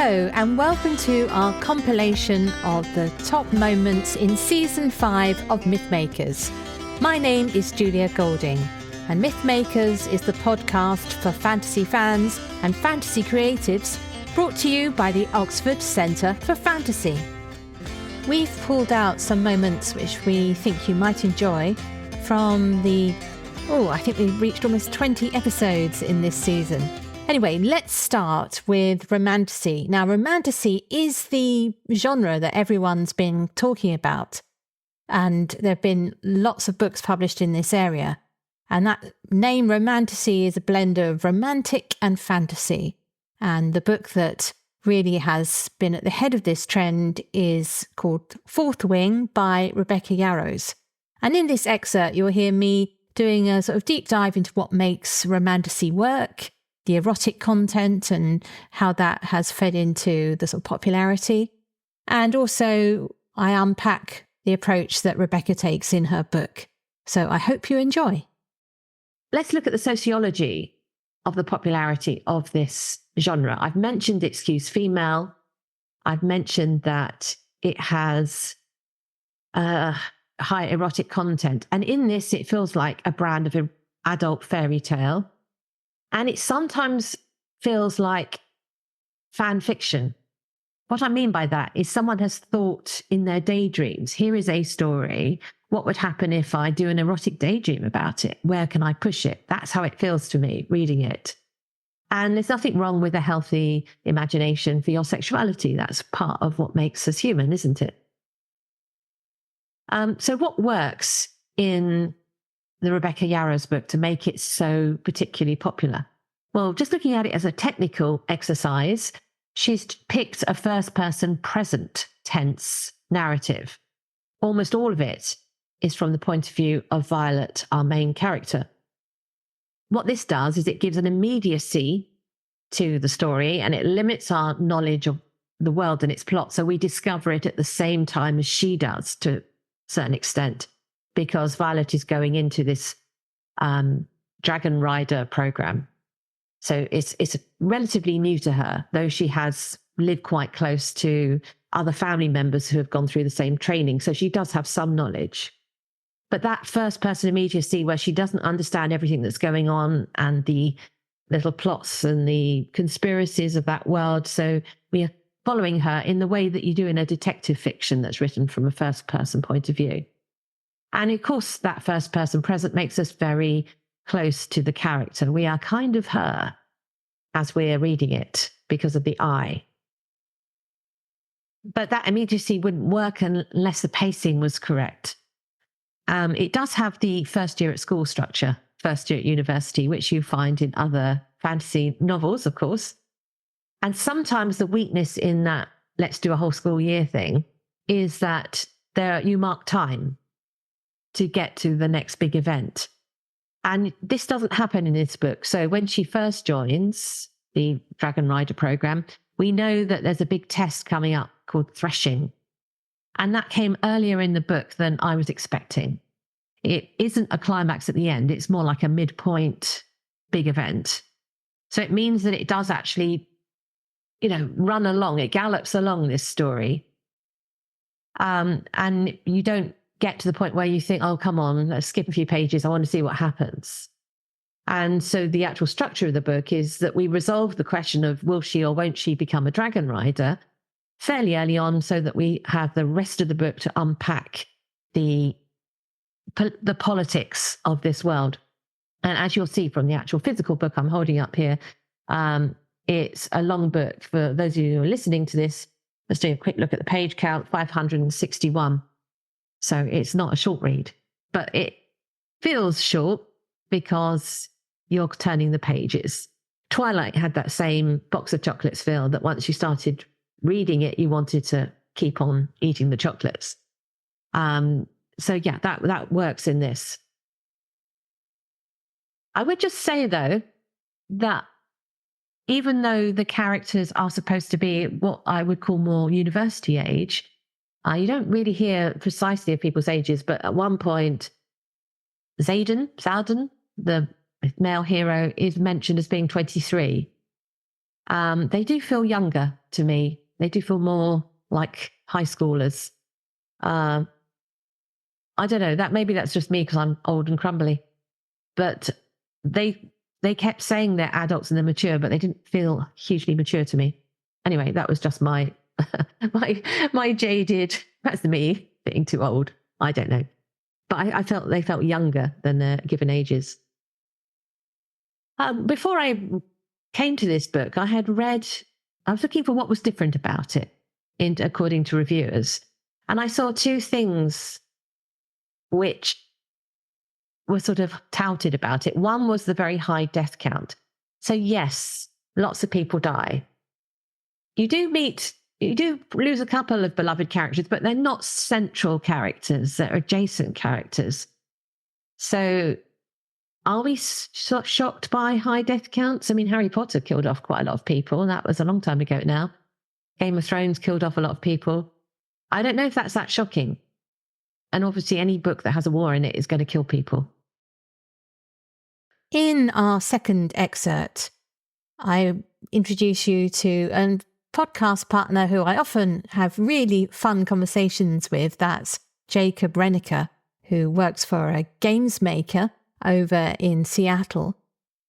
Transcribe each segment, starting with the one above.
Hello and welcome to our compilation of the top moments in Season 5 of Mythmakers. My name is Julia Golding, and Mythmakers is the podcast for fantasy fans and fantasy creatives brought to you by the Oxford Centre for Fantasy. We've pulled out some moments which we think you might enjoy from I think we've reached almost 20 episodes in this season. Anyway, let's start with Romantasy. Now, Romantasy is the genre that everyone's been talking about. And there have been lots of books published in this area. And that name Romantasy is a blend of romantic and fantasy. And the book that really has been at the head of this trend is called Fourth Wing by Rebecca Yarros. And in this excerpt, you'll hear me doing a sort of deep dive into what makes Romantasy work, the erotic content and how that has fed into the sort of popularity. And also I unpack the approach that Rebecca takes in her book. So I hope you enjoy. Let's look at the sociology of the popularity of this genre. I've mentioned it skews female. I've mentioned that it has high erotic content. And in this, it feels like a brand of an adult fairy tale. And it sometimes feels like fan fiction. What I mean by that is someone has thought in their daydreams, here is a story. What would happen if I do an erotic daydream about it? Where can I push it? That's how it feels to me reading it. And there's nothing wrong with a healthy imagination for your sexuality. That's part of what makes us human, isn't it? So what works in the Rebecca Yarros book to make it so particularly popular? Well, just looking at it as a technical exercise, she's picked a first-person present tense narrative. Almost all of it is from the point of view of Violet, our main character. What this does is it gives an immediacy to the story and it limits our knowledge of the world and its plot. So we discover it at the same time as she does to a certain extent, because Violet is going into this Dragon Rider program. So it's relatively new to her, though she has lived quite close to other family members who have gone through the same training. So she does have some knowledge. But that first person immediacy where she doesn't understand everything that's going on and the little plots and the conspiracies of that world. So we are following her in the way that you do in a detective fiction that's written from a first person point of view. And of course, that first person present makes us very close to the character. We are kind of her as we're reading it because of the I. But that immediacy wouldn't work unless the pacing was correct. It does have the first year at school structure, first year at university, which you find in other fantasy novels, of course. And sometimes the weakness in that let's do a whole school year thing is that you mark time to get to the next big event. And this doesn't happen in this book. So when she first joins the Dragon Rider program, we know that there's a big test coming up called Threshing. And that came earlier in the book than I was expecting. It isn't a climax at the end. It's more like a midpoint big event. So it means that it does actually, run along. It gallops along this story. And you don't get to the point where you think, oh, come on, let's skip a few pages. I want to see what happens. And so the actual structure of the book is that we resolve the question of will she or won't she become a dragon rider fairly early on so that we have the rest of the book to unpack the politics of this world. And as you'll see from the actual physical book I'm holding up here, it's a long book. For those of you who are listening to this, let's do a quick look at the page count, 561. So it's not a short read, but it feels short because you're turning the pages. Twilight had that same box of chocolates feel that once you started reading it, you wanted to keep on eating the chocolates. So yeah, that works in this. I would just say, though, that even though the characters are supposed to be what I would call more university age, you don't really hear precisely of people's ages, but at one point, Xaden, the male hero, is mentioned as being 23. they do feel younger to me. They do feel more like high schoolers. I don't know, that's just me because I'm old and crumbly. But they kept saying they're adults and they're mature, but they didn't feel hugely mature to me. Anyway, that was just my my jaded. That's me being too old. I don't know, but I felt they felt younger than their given ages. Before I came to this book, I was looking for what was different about it, according to reviewers, and I saw two things which were sort of touted about it. One was the very high death count. So yes, lots of people die. You do lose a couple of beloved characters, but they're not central characters. They're adjacent characters. So are we shocked by high death counts? I mean, Harry Potter killed off quite a lot of people. That was a long time ago now. Game of Thrones killed off a lot of people. I don't know if that's that shocking. And obviously any book that has a war in it is going to kill people. In our second excerpt, I introduce you to a podcast partner who I often have really fun conversations with. That's Jacob Renneker, who works for a games maker over in Seattle.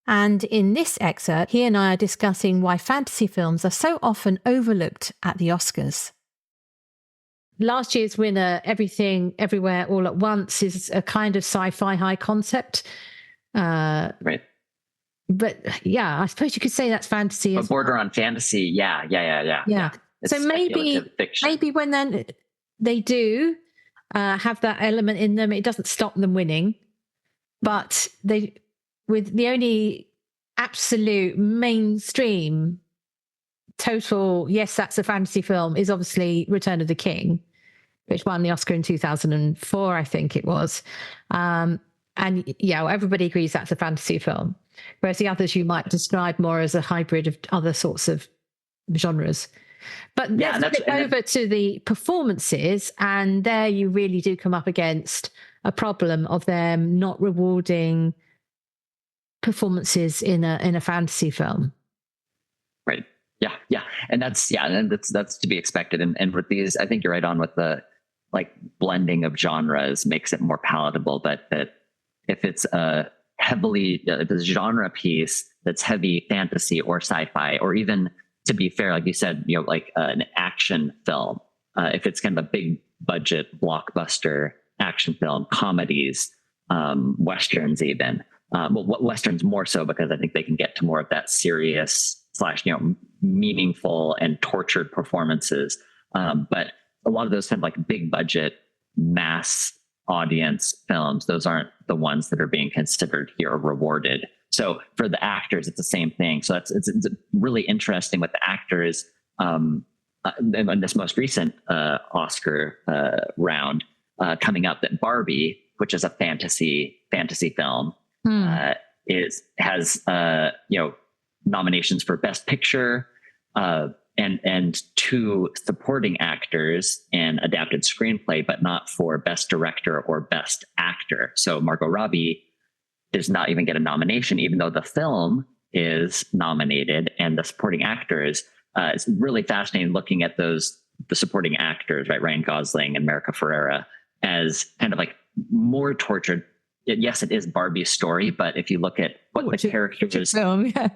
And in this excerpt, he and I are discussing why fantasy films are so often overlooked at the Oscars. Last year's winner, Everything, Everywhere, All at Once, is a kind of sci-fi high concept. Right. But yeah, I suppose you could say that's fantasy. But border on fantasy. Yeah. So maybe when then they do have that element in them, it doesn't stop them winning. But with the only absolute mainstream total, yes, that's a fantasy film, is obviously Return of the King, which won the Oscar in 2004, I think it was. And yeah, everybody agrees that's a fantasy film. Whereas the others you might describe more as a hybrid of other sorts of genres. But let's flip over to the performances, and there you really do come up against a problem of them not rewarding performances in a fantasy film. Right. Yeah. And that's to be expected. And with these, I think you're right on with the blending of genres makes it more palatable. But that if it's a heavily the genre piece that's heavy fantasy or sci-fi, or even, to be fair, like you said, an action film, if it's kind of a big budget blockbuster action film, comedies, westerns, even westerns more so, because I think they can get to more of that serious / meaningful and tortured performances. But a lot of those kind of big budget mass audience films, those aren't the ones that are being considered here or rewarded. So for the actors, it's the same thing. So it's really interesting with the actors. In this most recent Oscar round coming up, that Barbie, which is a fantasy film, has nominations for Best Picture and 2 supporting actors and adapted screenplay, but not for Best Director or Best Actor. So Margot Robbie does not even get a nomination, even though the film is nominated, and the supporting actors. It's really fascinating looking at the supporting actors, right? Ryan Gosling and America Ferrera, as kind of more tortured. Yes, it is Barbie's story, but if you look at what the characters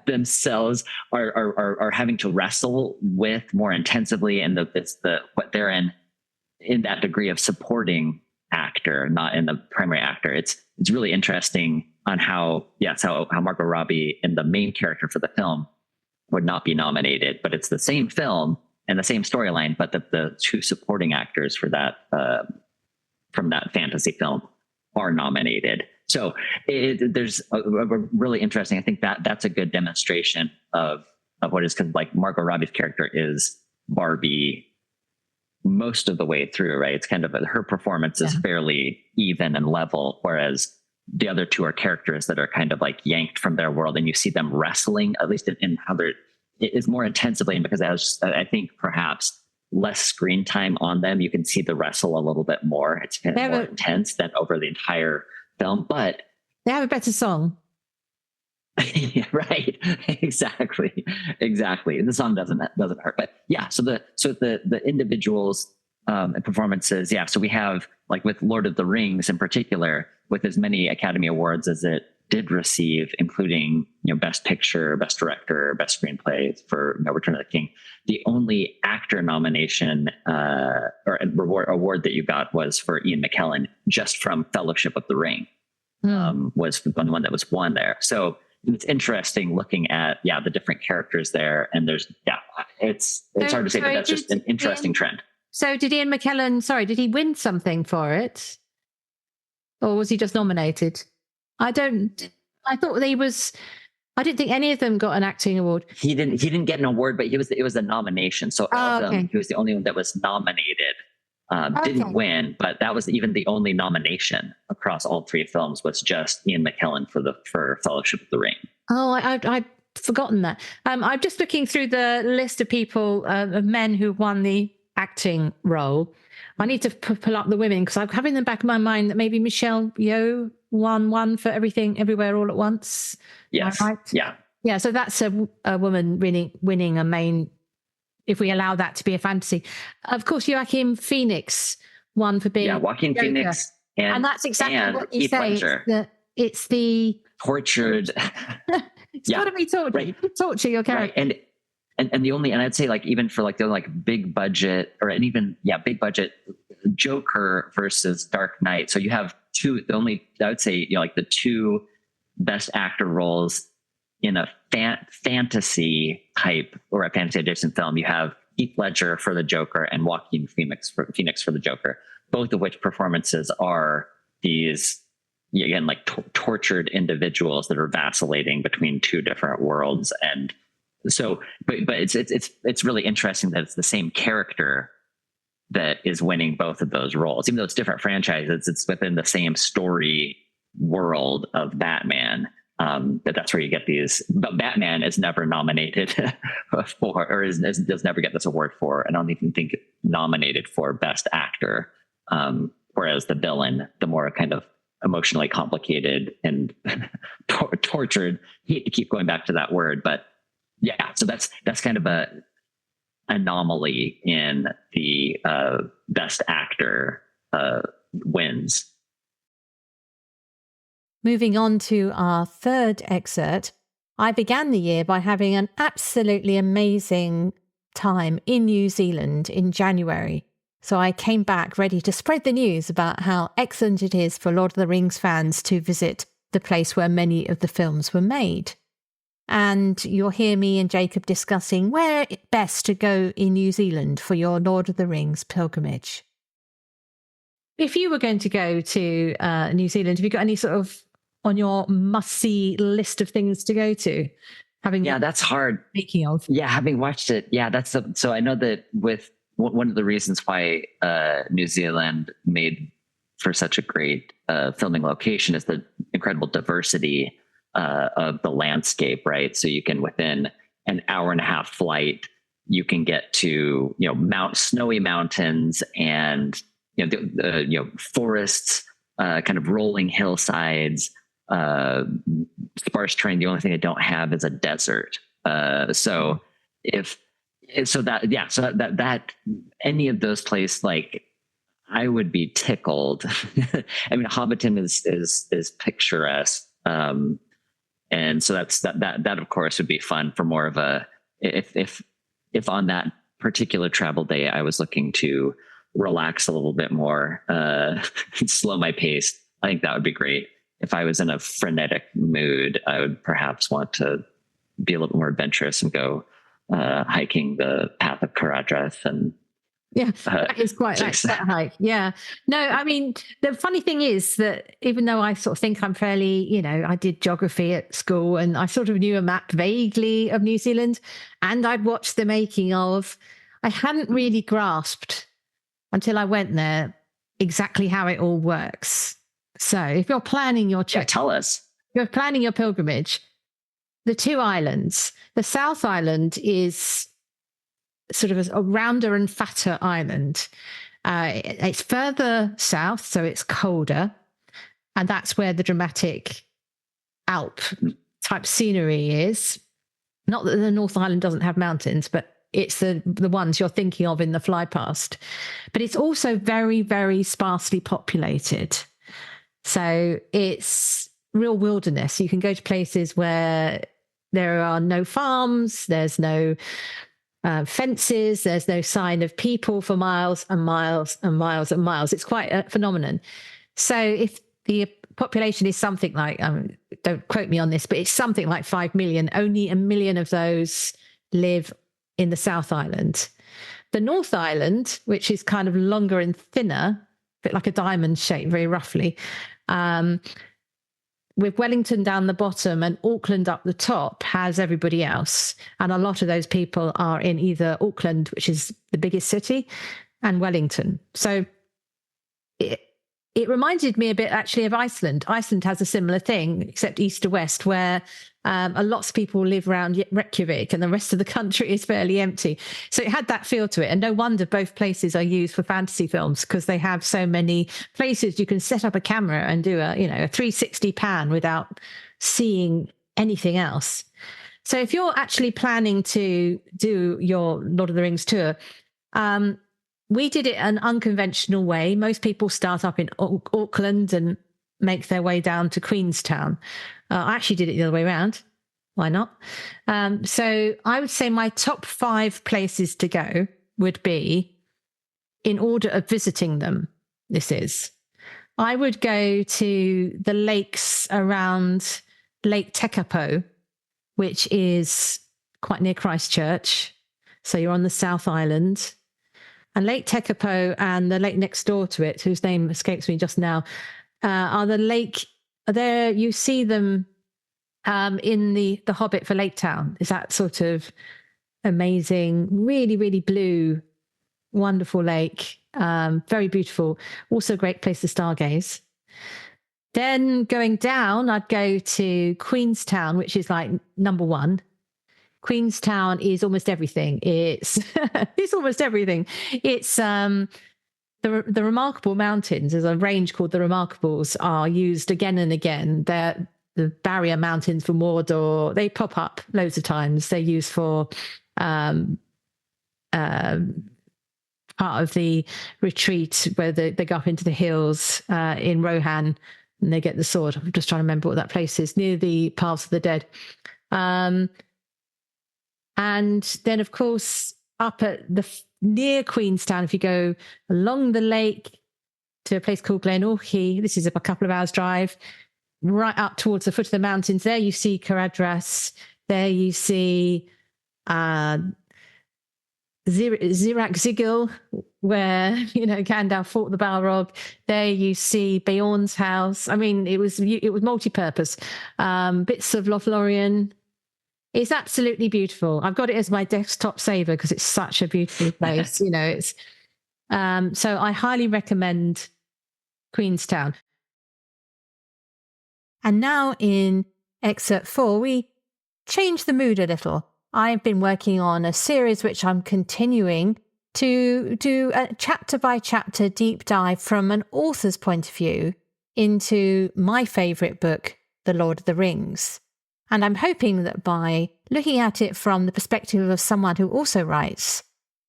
themselves are having to wrestle with more intensively, and what they're in that degree of supporting actor, not in the primary actor. It's really interesting on how Margot Robbie and the main character for the film would not be nominated, but it's the same film and the same storyline, but the 2 supporting actors for that from that fantasy film are nominated. So there's a really interesting, I think that's a good demonstration of what is, because Margot Robbie's character is Barbie most of the way through, right? It's kind of her performance is fairly even and level, whereas the other 2 are characters that are kind of yanked from their world, and you see them wrestling, at least in how it is more intensively, and because I think perhaps less screen time on them, you can see the wrestle a little bit more. It's kind of more intense than over the entire film, but they have a better song. Right. Exactly. And the song doesn't hurt, but yeah. So the individuals and performances. Yeah. So we have, like, with Lord of the Rings in particular, with as many Academy Awards as it did receive, including, Best Picture, Best Director, Best Screenplay for Return of the King. The only actor nomination or award that you got was for Ian McKellen, just from Fellowship of the Ring. Was the one that was won there. So it's interesting looking at the different characters there, and there's it's hard to say, but that's just an interesting trend. So did Ian McKellen, did he win something for it, or was he just nominated? I didn't think any of them got an acting award. He didn't get an award, but it was a nomination. So he was the only one that was nominated. Didn't win, but that was even the only nomination across all three films, was just Ian McKellen for Fellowship of the Ring. Oh, I'd forgotten that. I'm just looking through the list of people, of men who won the acting role. I need to pull up the women, because I'm having in the back of my mind that maybe Michelle Yeoh won one for Everything Everywhere All at Once. Yes. Right? Yeah. So that's a woman winning a main, if we allow that to be a fantasy. Of course, Joaquin Phoenix won for being Joaquin Joker. Phoenix, and that's exactly what you say. It's the tortured. It's got to be torture. Right. Torture your character. Right. And the only, and I'd say, like, even for like the big budget, or an even big budget Joker versus Dark Knight. So you have I would say, like, the two best actor roles in a fantasy type or a fantasy adjacent film. You have Heath Ledger for the Joker and Joaquin Phoenix for the Joker, both of which performances are these, again, like tortured individuals that are vacillating between two different worlds. And so, but it's really interesting that it's the same character that is winning both of those roles, even though it's different franchises. It's within the same story world of Batman. That's where you get these. But Batman is never nominated for, or does never get this award for. I don't even think nominated for Best Actor. Whereas the villain, the more kind of emotionally complicated and tortured. I hate to keep going back to that word, but so that's kind of a anomaly in the Best Actor wins. Moving on to our third excerpt, I began the year by having an absolutely amazing time in New Zealand in January. So I came back ready to spread the news about how excellent it is for Lord of the Rings fans to visit the place where many of the films were made. And you'll hear me and Jacob discussing where it's best to go in New Zealand for your Lord of the Rings pilgrimage. If you were going to go to New Zealand, have you got any sort of on your must-see list of things to go to? That's hard. Speaking of. Having watched it, so I know that with one of the reasons why New Zealand made for such a great filming location is the incredible diversity of the landscape, right? So you can, within an hour and a half flight, you can get to snowy mountains and forests, kind of rolling hillsides, sparse terrain. The only thing I don't have is a desert. So that any of those places, like, I would be tickled. I mean, Hobbiton is picturesque. And so that of course would be fun for more of a, if on that particular travel day, I was looking to relax a little bit more, slow my pace. I think that would be great. If I was in a frenetic mood, I would perhaps want to be a little more adventurous and go hiking the path of Caradhras. And that is quite that hike. Yeah. No, I mean, the funny thing is that even though I sort of think I'm fairly, I did geography at school and I sort of knew a map vaguely of New Zealand, and I'd watched the making of, I hadn't really grasped until I went there exactly how it all works. So if you're planning your trip, tell us. You're planning your pilgrimage, the two islands, the South Island is sort of a rounder and fatter island. It's further south, so it's colder. And that's where the dramatic Alp type scenery is. Not that the North Island doesn't have mountains, but it's the ones you're thinking of in the fly past. But it's also very, very sparsely populated. So it's real wilderness. You can go to places where there are no farms, there's no fences, there's no sign of people for miles and miles and miles and miles. It's quite a phenomenon. So if the population is something like, don't quote me on this, but it's something like 5 million, only 1 million of those live in the South Island. The North Island, which is kind of longer and thinner, a bit like a diamond shape, very roughly, with Wellington down the bottom and Auckland up the top, has everybody else. And a lot of those people are in either Auckland, which is the biggest city, and Wellington. So it reminded me a bit actually of Iceland. Iceland has a similar thing, except east to west, where lots of people live around Reykjavik and the rest of the country is fairly empty. So it had that feel to it. And no wonder both places are used for fantasy films, because they have so many places you can set up a camera and do a 360 pan without seeing anything else. So if you're actually planning to do your Lord of the Rings tour, we did it an unconventional way. Most people start up in Auckland and make their way down to Queenstown. I actually did it the other way around. Why not? So I would say my top 5 places to go would be, in order of visiting them, I would go to the lakes around Lake Tekapo, which is quite near Christchurch. So you're on the South Island. And Lake Tekapo and the lake next door to it, whose name escapes me just now, are the lake there. You see them in the Hobbit for Lake Town. Is that sort of amazing, really, really blue, wonderful lake, very beautiful. Also a great place to stargaze. Then going down, I'd go to Queenstown, which is like number 1. Queenstown is almost everything. It's almost everything. It's the Remarkable Mountains. There's a range called the Remarkables, are used again and again. They're the barrier mountains for Mordor. They pop up loads of times. They're used for part of the retreat where they go up into the hills in Rohan and they get the sword. I'm just trying to remember what that place is, near the Paths of the Dead. And then, of course, up at near Queenstown, if you go along the lake to a place called Glenorchy, this is a couple of hours drive, right up towards the foot of the mountains. There you see Caradhras. There you see Zirac Zigil, where Gandalf fought the Balrog. There you see Beorn's house. I mean, it was multi-purpose. Bits of Lothlorien. It's absolutely beautiful. I've got it as my desktop saver because it's such a beautiful place. It's so I highly recommend Queenstown. And now in excerpt 4, we change the mood a little. I've been working on a series which I'm continuing to do a chapter by chapter deep dive from an author's point of view into my favourite book, The Lord of the Rings. And I'm hoping that by looking at it from the perspective of someone who also writes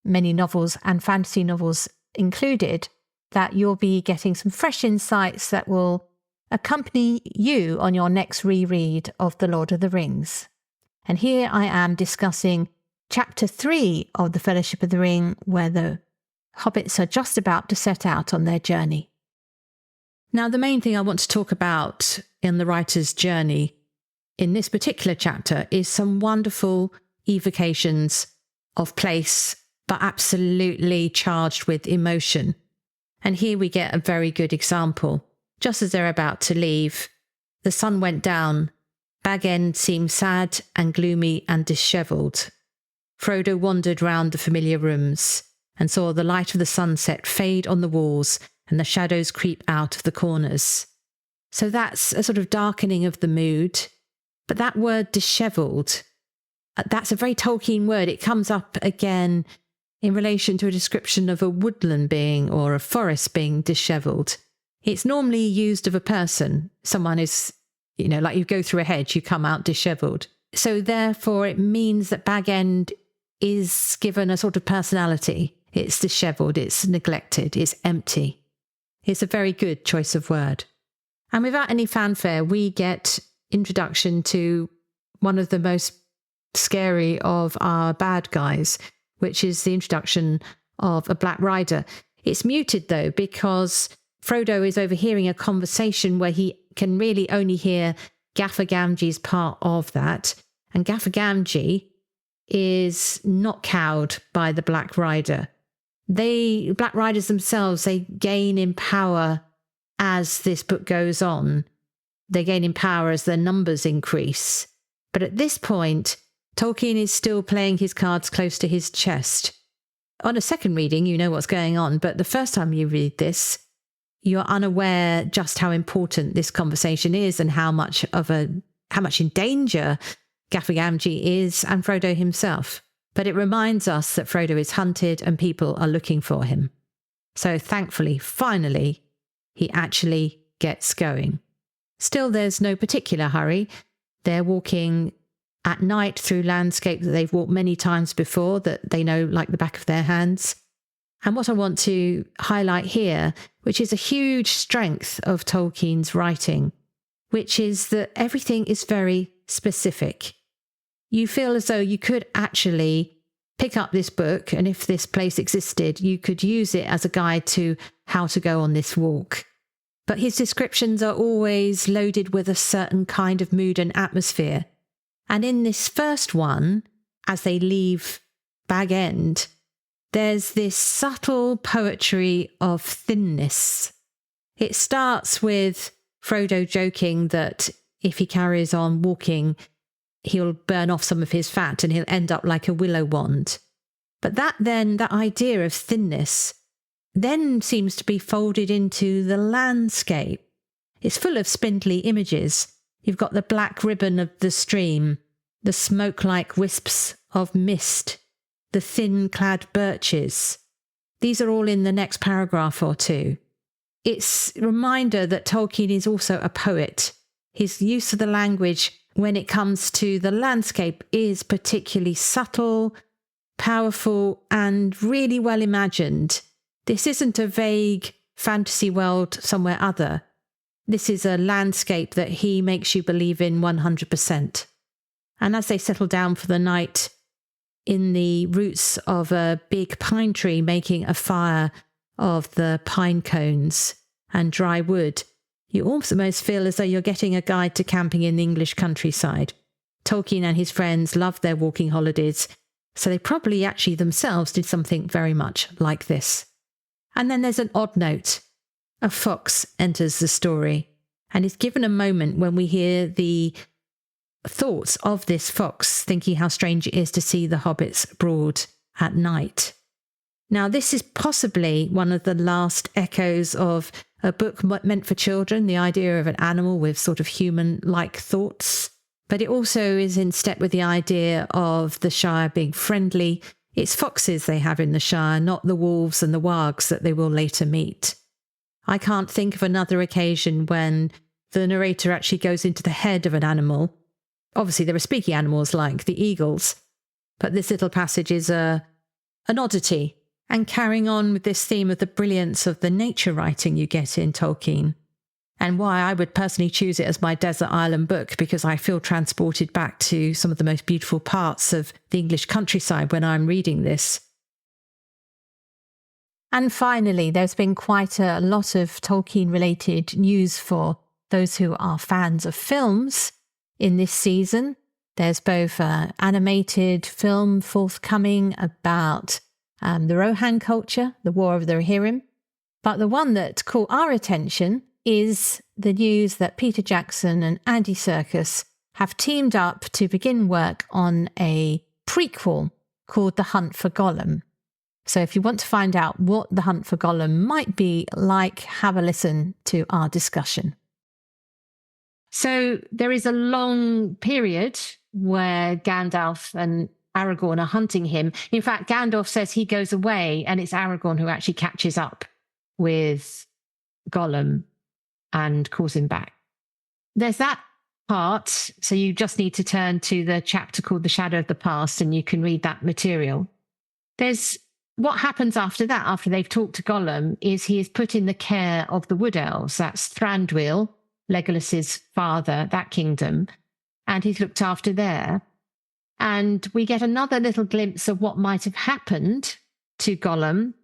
many novels and fantasy novels included, that you'll be getting some fresh insights that will accompany you on your next reread of The Lord of the Rings. And here I am discussing chapter 3 of The Fellowship of the Ring, where the hobbits are just about to set out on their journey. Now, the main thing I want to talk about in the writer's journey in this particular chapter is some wonderful evocations of place, but absolutely charged with emotion. And here we get a very good example. Just as they're about to leave, the sun went down. Bag End seemed sad and gloomy and dishevelled. Frodo wandered round the familiar rooms and saw the light of the sunset fade on the walls and the shadows creep out of the corners. So that's a sort of darkening of the mood. But that word dishevelled, that's a very Tolkien word. It comes up again in relation to a description of a woodland being or a forest being dishevelled. It's normally used of a person. Someone is like you go through a hedge, you come out dishevelled. So therefore it means that Bag End is given a sort of personality. It's dishevelled, it's neglected, it's empty. It's a very good choice of word. And without any fanfare, we get introduction to one of the most scary of our bad guys, which is the introduction of a Black Rider. It's muted though, because Frodo is overhearing a conversation where he can really only hear Gaffer Gamgee's part of that. And Gaffer Gamgee is not cowed by the Black Rider. Black Riders themselves, they gain in power as this book goes on. They gain in power as their numbers increase. But at this point, Tolkien is still playing his cards close to his chest. On a second reading, you know what's going on, but the first time you read this, you're unaware just how important this conversation is and how much in danger Gaffer Gamgee is and Frodo himself. But it reminds us that Frodo is hunted and people are looking for him. So thankfully, finally, he actually gets going. Still, there's no particular hurry. They're walking at night through landscape that they've walked many times before, that they know like the back of their hands. And what I want to highlight here, which is a huge strength of Tolkien's writing, which is that everything is very specific. You feel as though you could actually pick up this book, and if this place existed, you could use it as a guide to how to go on this walk. But his descriptions are always loaded with a certain kind of mood and atmosphere. And in this first one, as they leave Bag End, there's this subtle poetry of thinness. It starts with Frodo joking that if he carries on walking, he'll burn off some of his fat and he'll end up like a willow wand. But that idea of thinness then seems to be folded into the landscape. It's full of spindly images. You've got the black ribbon of the stream, the smoke-like wisps of mist, the thin-clad birches. These are all in the next paragraph or two. It's a reminder that Tolkien is also a poet. His use of the language when it comes to the landscape is particularly subtle, powerful, and really well imagined. This isn't a vague fantasy world somewhere other. This is a landscape that he makes you believe in 100%. And as they settle down for the night in the roots of a big pine tree, making a fire of the pine cones and dry wood, you almost feel as though you're getting a guide to camping in the English countryside. Tolkien and his friends loved their walking holidays, so they probably actually themselves did something very much like this. And then there's an odd note. A fox enters the story and is given a moment when we hear the thoughts of this fox, thinking how strange it is to see the hobbits abroad at night. Now, this is possibly one of the last echoes of a book meant for children, the idea of an animal with sort of human-like thoughts. But it also is in step with the idea of the Shire being friendly. It's foxes they have in the Shire, not the wolves and the wargs that they will later meet. I can't think of another occasion when the narrator actually goes into the head of an animal. Obviously, there are speaking animals like the eagles, but this little passage is an oddity. And carrying on with this theme of the brilliance of the nature writing you get in Tolkien, and why I would personally choose it as my desert island book, because I feel transported back to some of the most beautiful parts of the English countryside when I'm reading this. And finally, there's been quite a lot of Tolkien-related news for those who are fans of films in this season. There's both an animated film forthcoming about the Rohan culture, the War of the Rohirrim. But the one that caught our attention is the news that Peter Jackson and Andy Serkis have teamed up to begin work on a prequel called The Hunt for Gollum. So if you want to find out what The Hunt for Gollum might be like, have a listen to our discussion. So there is a long period where Gandalf and Aragorn are hunting him. In fact, Gandalf says he goes away and it's Aragorn who actually catches up with Gollum and calls him back. There's that part. So you just need to turn to the chapter called The Shadow of the Past and you can read that material. There's what happens after that, after they've talked to Gollum, is he is put in the care of the Wood Elves. That's Thranduil, Legolas's father, that kingdom, and he's looked after there. And we get another little glimpse of what might have happened to Gollum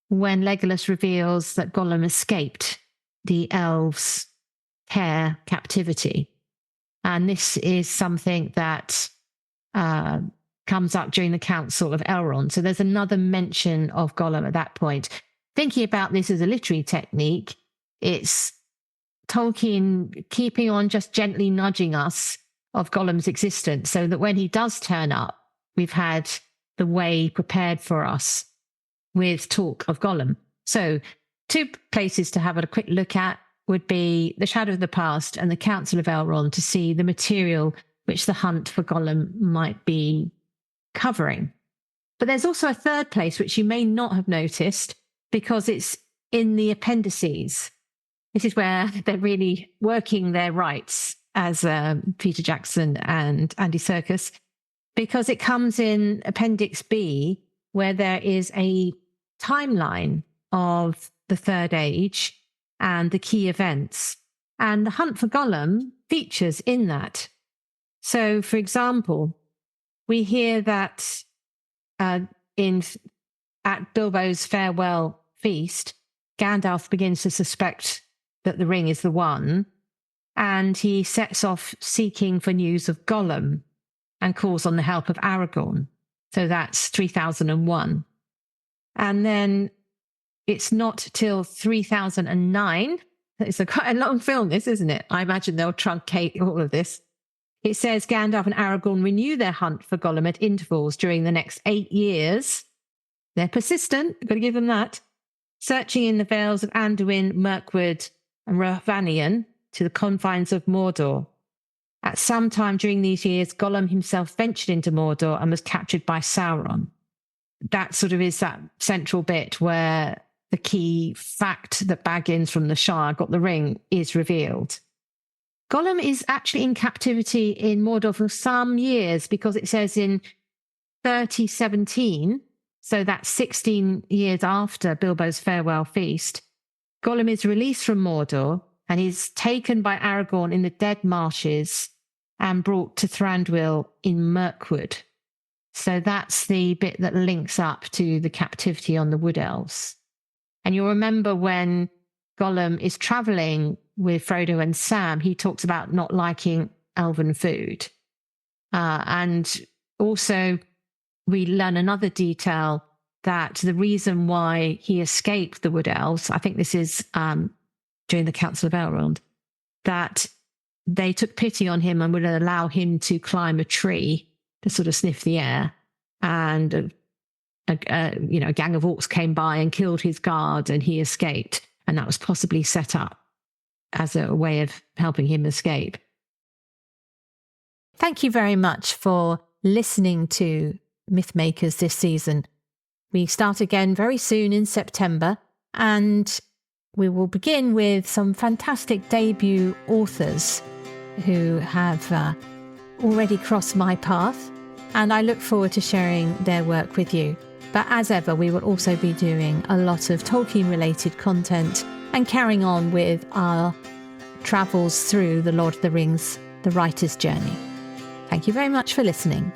when Legolas reveals that Gollum escaped the elves' care captivity. And this is something that comes up during the Council of Elrond. So there's another mention of Gollum at that point. Thinking about this as a literary technique, it's Tolkien keeping on just gently nudging us of Gollum's existence so that when he does turn up, we've had the way prepared for us with talk of Gollum. So 2 places to have a quick look at would be The Shadow of the Past and the Council of Elrond to see the material which the hunt for Gollum might be covering. But there's also a third place which you may not have noticed because it's in the appendices. This is where they're really working their rights as Peter Jackson and Andy Serkis, because it comes in Appendix B, where there is a timeline of the Third Age and the key events. And the hunt for Gollum features in that. So, for example, we hear that at Bilbo's farewell feast, Gandalf begins to suspect that the ring is the one, and he sets off seeking for news of Gollum and calls on the help of Aragorn. So that's 3001. And then it's not till 3009. It's quite a long film, this, isn't it? I imagine they'll truncate all of this. It says Gandalf and Aragorn renew their hunt for Gollum at intervals during the next 8 years. They're persistent, got to give them that. Searching in the vales of Anduin, Mirkwood, and Rhovanion to the confines of Mordor. At some time during these years, Gollum himself ventured into Mordor and was captured by Sauron. That sort of is that central bit where the key fact that Baggins from the Shire got the ring is revealed. Gollum is actually in captivity in Mordor for some years because it says in 3017, so that's 16 years after Bilbo's farewell feast, Gollum is released from Mordor and is taken by Aragorn in the Dead Marshes and brought to Thranduil in Mirkwood. So that's the bit that links up to the captivity on the Wood Elves. And you'll remember when Gollum is traveling with Frodo and Sam, he talks about not liking elven food. And also we learn another detail that the reason why he escaped the Wood Elves, I think this is during the Council of Elrond, that they took pity on him and would allow him to climb a tree to sort of sniff the air. And a gang of orcs came by and killed his guard and he escaped. And that was possibly set up as a way of helping him escape. Thank you very much for listening to Mythmakers this season. We start again very soon in September, and we will begin with some fantastic debut authors who have already crossed my path, and I look forward to sharing their work with you. But as ever, we will also be doing a lot of Tolkien-related content and carrying on with our travels through the Lord of the Rings, the writer's journey. Thank you very much for listening.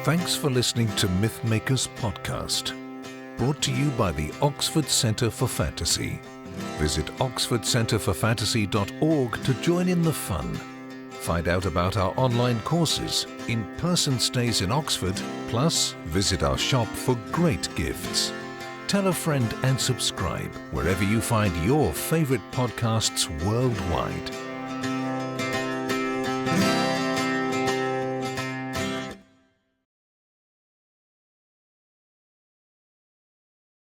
Thanks for listening to Mythmakers podcast, brought to you by the Oxford Centre for Fantasy. Visit oxfordcenterforfantasy.org to join in the fun. Find out about our online courses, in-person stays in Oxford, plus visit our shop for great gifts. Tell a friend and subscribe wherever you find your favourite podcasts worldwide.